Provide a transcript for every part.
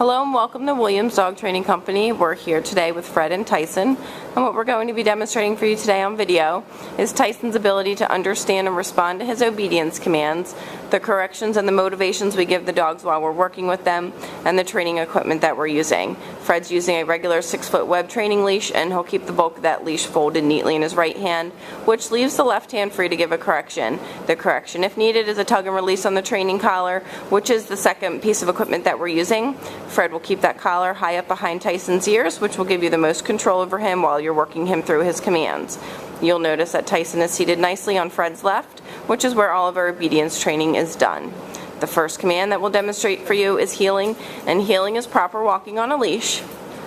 Hello and welcome to Williams Dog Training Company. We're here today with Fred and Tyson, and what we're going to be demonstrating for you today on video is Tyson's ability to understand and respond to his obedience commands, the corrections and the motivations we give the dogs while we're working with them, and the training equipment that we're using. Fred's using a regular 6-foot web training leash, and he'll keep the bulk of that leash folded neatly in his right hand, which leaves the left hand free to give a correction. The correction, if needed, is a tug and release on the training collar, which is the second piece of equipment that we're using. Fred will keep that collar high up behind Tyson's ears, which will give you the most control over him while you're working him through his commands. You'll notice that Tyson is seated nicely on Fred's left, which is where all of our obedience training is done. The first command that we'll demonstrate for you is heeling, and heeling is proper walking on a leash.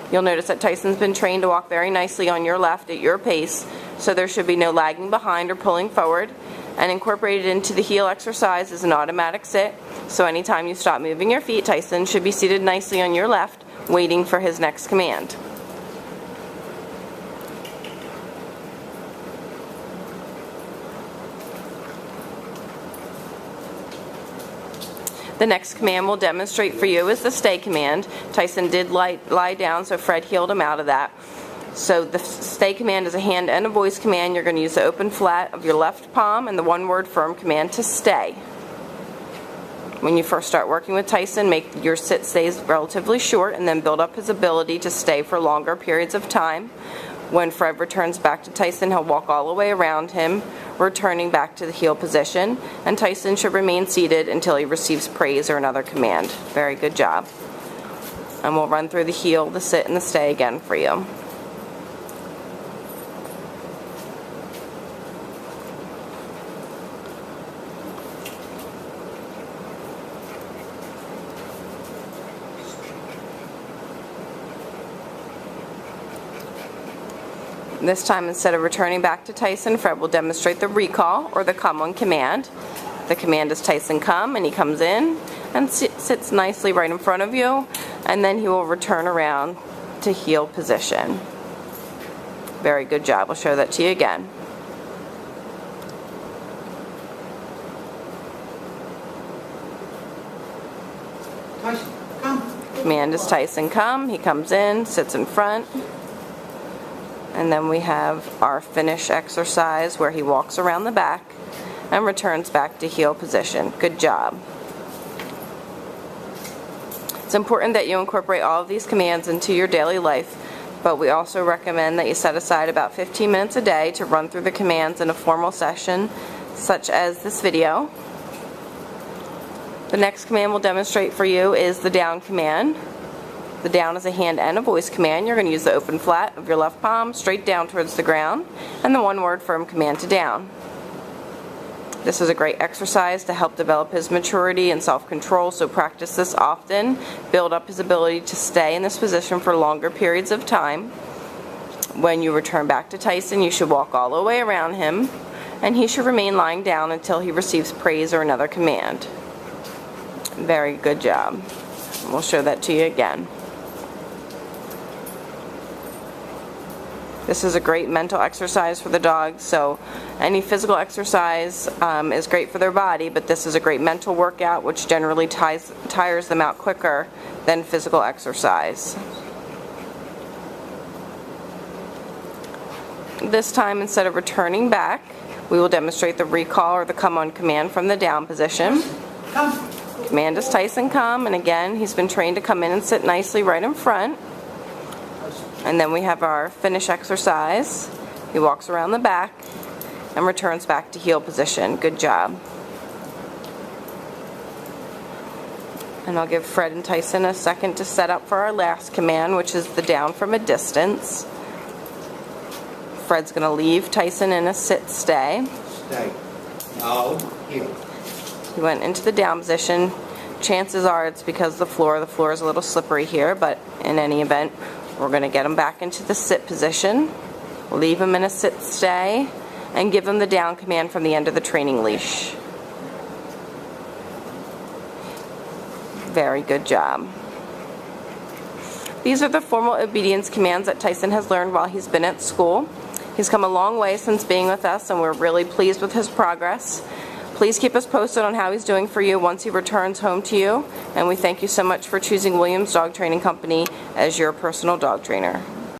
You'll notice that Tyson's been trained to walk very nicely on your left at your pace, so there should be no lagging behind or pulling forward. And incorporated into the heel exercise is an automatic sit, so anytime you stop moving your feet, Tyson should be seated nicely on your left, waiting for his next command. The next command we'll demonstrate for you is the stay command. Tyson did lie down, so Fred heeled him out of that. So the stay command is a hand and a voice command. You're going to use the open flat of your left palm and the one-word firm command to stay. When you first start working with Tyson, make your sit stays relatively short and then build up his ability to stay for longer periods of time. When Fred returns back to Tyson, he'll walk all the way around him, returning back to the heel position, and Tyson should remain seated until he receives praise or another command. Very good job. And we'll run through the heel, the sit, and the stay again for you. This time, instead of returning back to Tyson, Fred will demonstrate the recall or the come on command. The command is Tyson come, and he comes in and sits nicely right in front of you, and then he will return around to heel position. Very good job. I'll show that to you again. Tyson, come. Command is Tyson come. He comes in, sits in front. And then we have our finish exercise where he walks around the back and returns back to heel position. Good job. It's important that you incorporate all of these commands into your daily life, but we also recommend that you set aside about 15 minutes a day to run through the commands in a formal session, such as this video. The next command we'll demonstrate for you is the down command. The down is a hand and a voice command. You're going to use the open flat of your left palm straight down towards the ground and the one-word firm command to down. This is a great exercise to help develop his maturity and self-control, so practice this often. Build up his ability to stay in this position for longer periods of time. When you return back to Tyson, you should walk all the way around him, and he should remain lying down until he receives praise or another command. Very good job. We'll show that to you again. This is a great mental exercise for the dog, so any physical exercise is great for their body, but this is a great mental workout which generally tires them out quicker than physical exercise. This time, instead of returning back, we will demonstrate the recall or the come on command from the down position. Come. Command is Tyson come, and again he's been trained to come in and sit nicely right in front. And then we have our finish exercise. He walks around the back and returns back to heel position. Good job. And I'll give Fred and Tyson a second to set up for our last command, which is the down from a distance. Fred's going to leave Tyson in a sit stay. Stay. No, heel. He went into the down position. Chances are it's because the floor is a little slippery here, but in any event, we're going to get him back into the sit position, leave him in a sit stay, and give him the down command from the end of the training leash. Very good job. These are the formal obedience commands that Tyson has learned while he's been at school. He's come a long way since being with us, and we're really pleased with his progress. Please keep us posted on how he's doing for you once he returns home to you, and we thank you so much for choosing Williams Dog Training Company as your personal dog trainer.